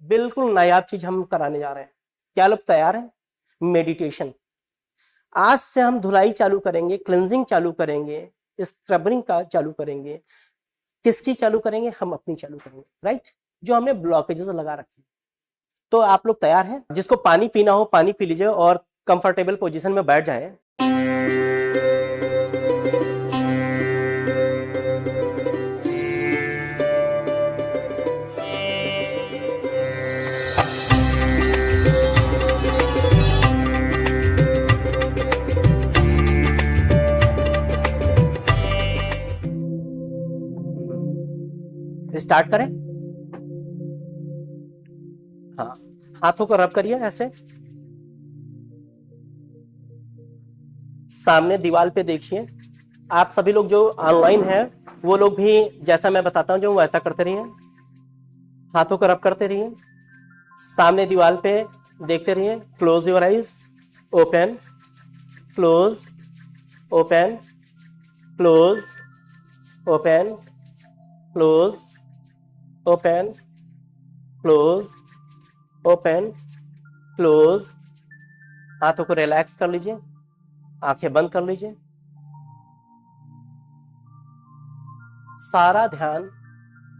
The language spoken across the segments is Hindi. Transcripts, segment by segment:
बिल्कुल नायाब चीज हम कराने जा रहे हैं। क्या लोग तैयार हैं? मेडिटेशन। आज से हम धुलाई चालू करेंगे, क्लिनजिंग चालू करेंगे, स्क्रबिंग का चालू करेंगे। किसकी चालू करेंगे? हम अपनी चालू करेंगे, राइट? जो हमने ब्लॉकेजेस लगा रखी। तो आप लोग तैयार हैं? जिसको पानी पीना हो पानी पी लीजिए और कंफर्टेबल पोजीशन में बैठ जाएं। स्टार्ट करें। हाँ, हाथों को रब करिए ऐसे, सामने दीवार पे देखिए। आप सभी लोग जो ऑनलाइन हैं वो लोग भी जैसा मैं बताता हूं जो वैसा करते रहिए। हाथों को रब करते रहिए, सामने दीवार पे देखते रहिए। Close your eyes, open, close, open, close, open, close, open, close, open, close. हाथों को रिलैक्स कर लीजिए, आंखें बंद कर लीजिए। सारा ध्यान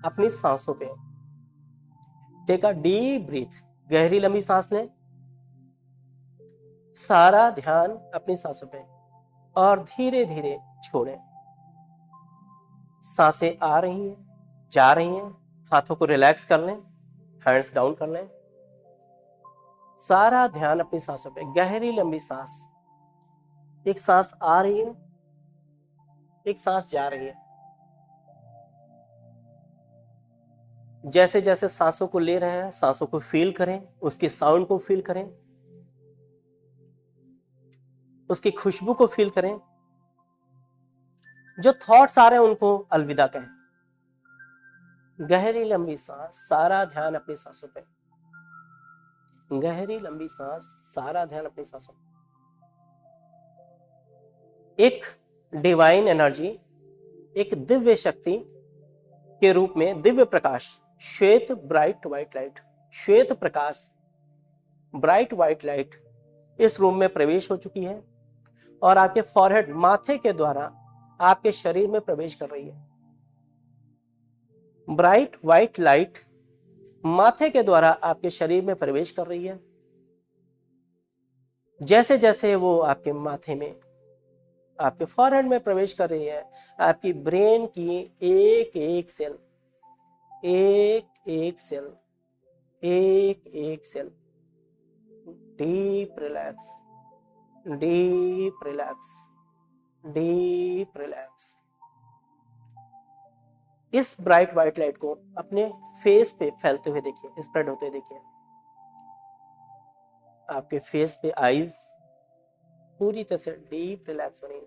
अपनी सांसों पे। टेक अ डीप ब्रीथ, गहरी लंबी सांस लें। सारा ध्यान अपनी सांसों पे और धीरे धीरे छोड़ें। सांसें आ रही हैं, जा रही हैं। हाथों को रिलैक्स कर लें, हैंड्स डाउन कर लें। सारा ध्यान अपनी सांसों पे, गहरी लंबी सांस। एक सांस आ रही है, एक सांस जा रही है। जैसे जैसे सांसों को ले रहे हैं, सांसों को फील करें, उसकी साउंड को फील करें, उसकी खुशबू को फील करें। जो थॉट्स आ रहे हैं उनको अलविदा कहें। गहरी लंबी सांस, सारा ध्यान अपनी सांसों पे। गहरी लंबी सांस, सारा ध्यान अपनी सांसों पे। एक डिवाइन एनर्जी, एक दिव्य शक्ति के रूप में दिव्य प्रकाश, श्वेत ब्राइट व्हाइट लाइट, श्वेत प्रकाश, ब्राइट व्हाइट लाइट इस रूम में प्रवेश हो चुकी है और आपके फॉरहेड, माथे के द्वारा आपके शरीर में प्रवेश कर रही है। ब्राइट व्हाइट लाइट माथे के द्वारा आपके शरीर में प्रवेश कर रही है। जैसे जैसे वो आपके माथे में, आपके फॉरहेड में प्रवेश कर रही है, आपकी ब्रेन की एक एक सेल, एक एक सेल, एक एक cell deep relax, deep relax, deep relax. इस ब्राइट व्हाइट लाइट को अपने फेस पे फैलते हुए देखिए, स्प्रेड होते हुए देखिए। आपके फेस पे आईज पूरी तरह से डीप रिलैक्स हो रही है।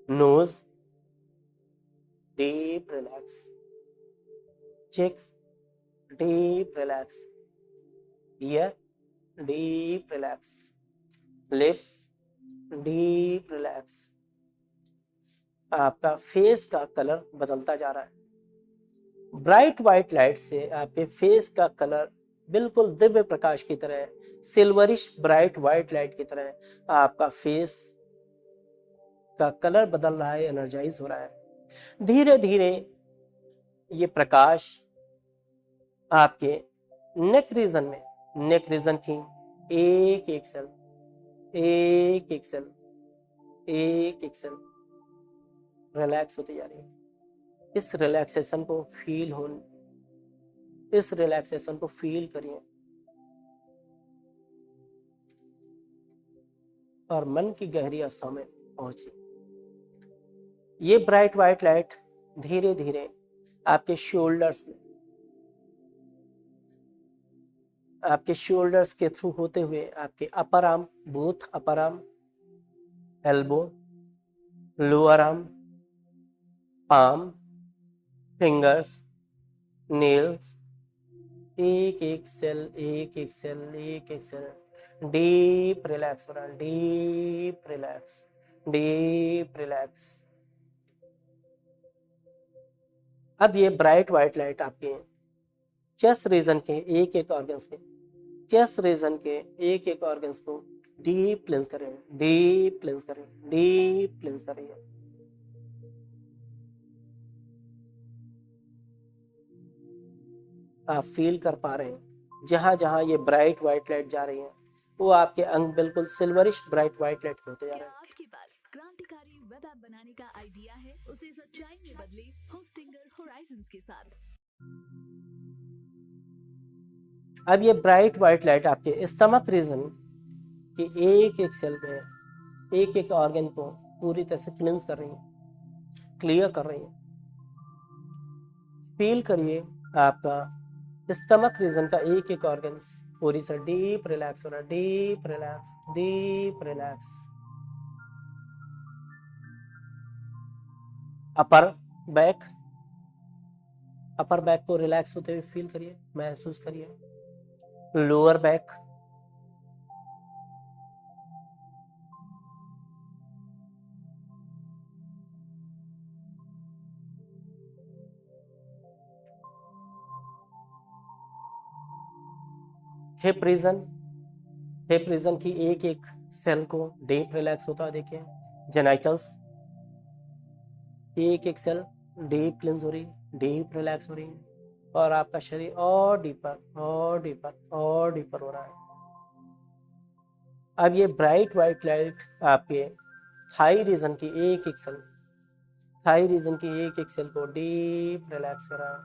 Nose deep relax, cheeks deep relax, ear deep relax, lips deep relax. आपका फेस का कलर बदलता जा रहा है। ब्राइट व्हाइट लाइट से आपके फेस का कलर बिल्कुल दिव्य प्रकाश की तरह, सिल्वरिश ब्राइट व्हाइट लाइट की तरह आपका फेस का कलर बदल रहा है, एनर्जाइज हो रहा है। धीरे धीरे ये प्रकाश आपके नेक रीजन में, नेक रीजन की एक एक सेल, एक एक सेल, एक एक सेल रिलैक्स होती जा रही है। इस रिलैक्सेशन को फील हो, इस रिलैक्सेशन को फील करिए और मन की गहरी अवस्था में पहुंचिए। ये ब्राइट व्हाइट लाइट धीरे धीरे आपके शोल्डर्स में, आपके शोल्डर्स के थ्रू होते हुए आपके upper arm, both upper arm, elbow, lower arm, palm, fingers, nails, एक एक सेल, एक एक सेल, एक एक सेल डीप रिलैक्स हो रहा है, डीप रिलैक्स, डीप रिलैक्स। अब ये ब्राइट व्हाइट लाइट आपके चेस्ट रीजन के एक एक ऑर्गन्स के चेस्ट रीजन के एक एक ऑर्गन्स को डीप क्लेंस करें, डीप क्लेंस करें, डीप क्लेंस करें। आप फील कर पा रहे हैं जहां जहां ये ब्राइट व्हाइट लाइट जा रही है वो आपके अंग बिल्कुल सिल्वरिश ब्राइट व्हाइट लाइट के होते जा रहे हैं। आपके पास क्रांतिकारी वेब ऐप बनाने का आइडिया है, उसे सच्चाई में बदले होस्टिंगर होराइजन्स के साथ। अब ये ब्राइट व्हाइट लाइट आपके स्टमक रीजन के एक एक सेल में एक एक ऑर्गन को पूरी तरह से क्लींस कर रही है, क्लियर कर रही है। फील करिए आपका स्टमक रीजन का एक एक ऑर्गन पूरी से डीप रिलैक्स हो रहा है, deep relax, deep relax. Upper back, upper back को रिलैक्स होते हुए फील करिए, महसूस करिए। Lower back, hip region, hip region की एक एक सेल को डीप रिलैक्स होता देखिए। जेनाइटल्स, एक एक सेल डीप क्लींस हो रही, डीप रिलैक्स हो रही है और आपका शरीर और डीपर और डीपर और डीपर हो रहा है। अब ये ब्राइट व्हाइट लाइट आपके थाई रीजन की एक एक सेल, थाई रीजन की एक एक सेल को डीप रिलैक्स कर रहा है।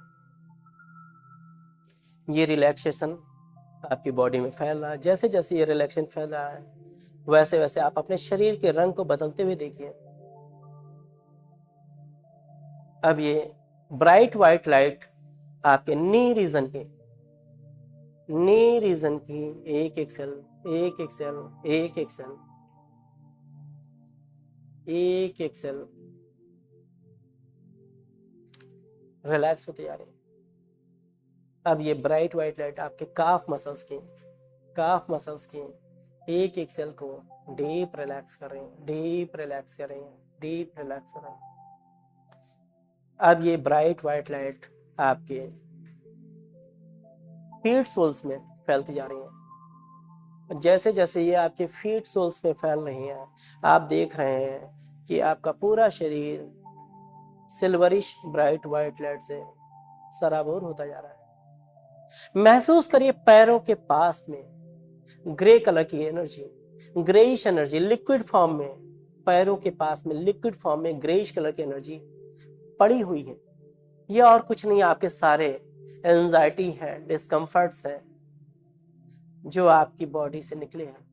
ये रिलैक्सेशन आपकी बॉडी में फैल रहा है। जैसे जैसे ये रिलैक्सेशन फैल रहा है वैसे वैसे आप अपने शरीर के रंग को बदलते हुए देखिए। अब ये ब्राइट व्हाइट लाइट आपके नी रीजन के, नी रीजन की एक एक सेल, एक एक सेल, एक एक सेल, एक एक सेल रिलैक्स होते जा रहे हैं। अब ये ब्राइट व्हाइट लाइट आपके काफ मसल्स की, काफ मसल्स की एक एक सेल को डीप रिलैक्स कर रहे हैं, डीप रिलैक्स कर रहे हैं, डीप रिलैक्स कर रहे हैं। अब ये ब्राइट व्हाइट लाइट आपके फीट सोल्स में फैलती जा रही है। जैसे जैसे ये आपके फीट सोल्स में फैल रही हैं आप देख रहे हैं कि आपका पूरा शरीर सिल्वरिश ब्राइट व्हाइट लाइट से सराबोर होता जा रहा है। महसूस करिए पैरों के पास में ग्रे कलर की energy, greyish energy liquid form में, पैरों के पास में लिक्विड फॉर्म में ग्रेइश कलर की एनर्जी पड़ी हुई है। ये और कुछ नहीं, आपके सारे एंजाइटी है, डिस्कम्फर्ट्स है जो आपकी बॉडी से निकले हैं।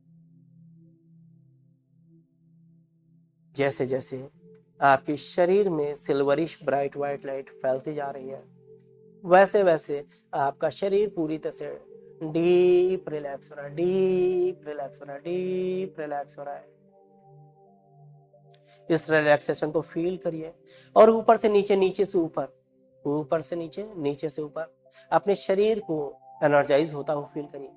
जैसे जैसे आपके शरीर में सिल्वरिश ब्राइट व्हाइट लाइट फैलती जा रही है वैसे वैसे आपका शरीर पूरी तरह से डीप रिलैक्स हो रहा है, डीप रिलैक्स हो रहा है, डीप रिलैक्स हो रहा है। इस रिलैक्सेशन को फील करिए और ऊपर से नीचे, नीचे से ऊपर, ऊपर से नीचे, नीचे से ऊपर अपने शरीर को एनर्जाइज होता हुआ फील करिए।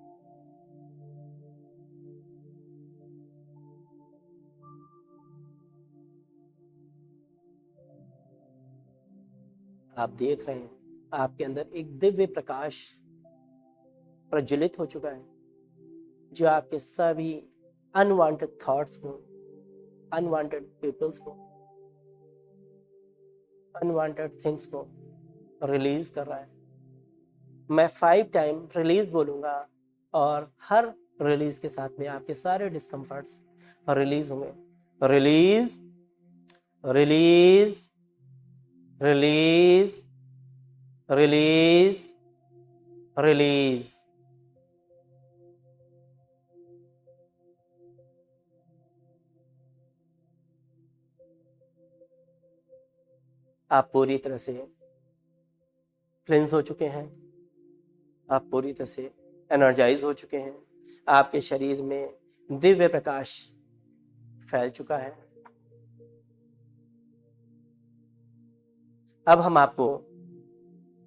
आप देख रहे हैं आपके अंदर एक दिव्य प्रकाश प्रज्वलित हो चुका है जो आपके सभी अनवांटेड थॉट्स को, अनवांटेड पीपल्स को, अनवांटेड थिंग्स को रिलीज कर रहा है। मैं 5 टाइम रिलीज बोलूंगा और हर रिलीज के साथ में आपके सारे डिस्कम्फर्ट्स रिलीज होंगे। Release, release, release, release, release. आप पूरी तरह से क्लींस हो चुके हैं, आप पूरी तरह से एनर्जाइज हो चुके हैं, आपके शरीर में दिव्य प्रकाश फैल चुका है। अब हम आपको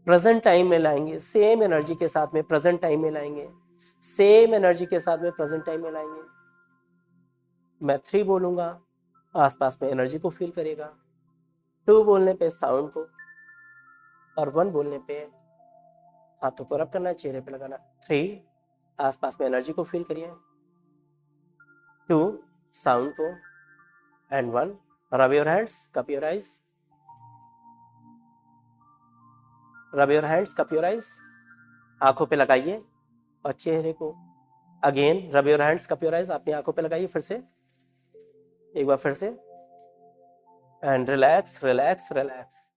प्रेजेंट टाइम में लाएंगे, सेम एनर्जी के साथ में प्रेजेंट टाइम में लाएंगे, सेम एनर्जी के साथ में प्रेजेंट टाइम में लाएंगे। मैं 3 बोलूंगा, आसपास में एनर्जी को फील करेगा। 2 बोलने पे साउंड को, और 1 बोलने पे हाथों को रब करना है, चेहरे पे लगाना। 3 आसपास में एनर्जी को फील करिए। 2 साउंड को। And 1 rub your hands, cup your eyes. Rub your hands, cup your eyes. आंखों पे लगाइए और चेहरे को। Again rub your hands, cup your eyes. अपनी आंखों पे लगाइए फिर से, एक बार फिर से। And relax relax relax.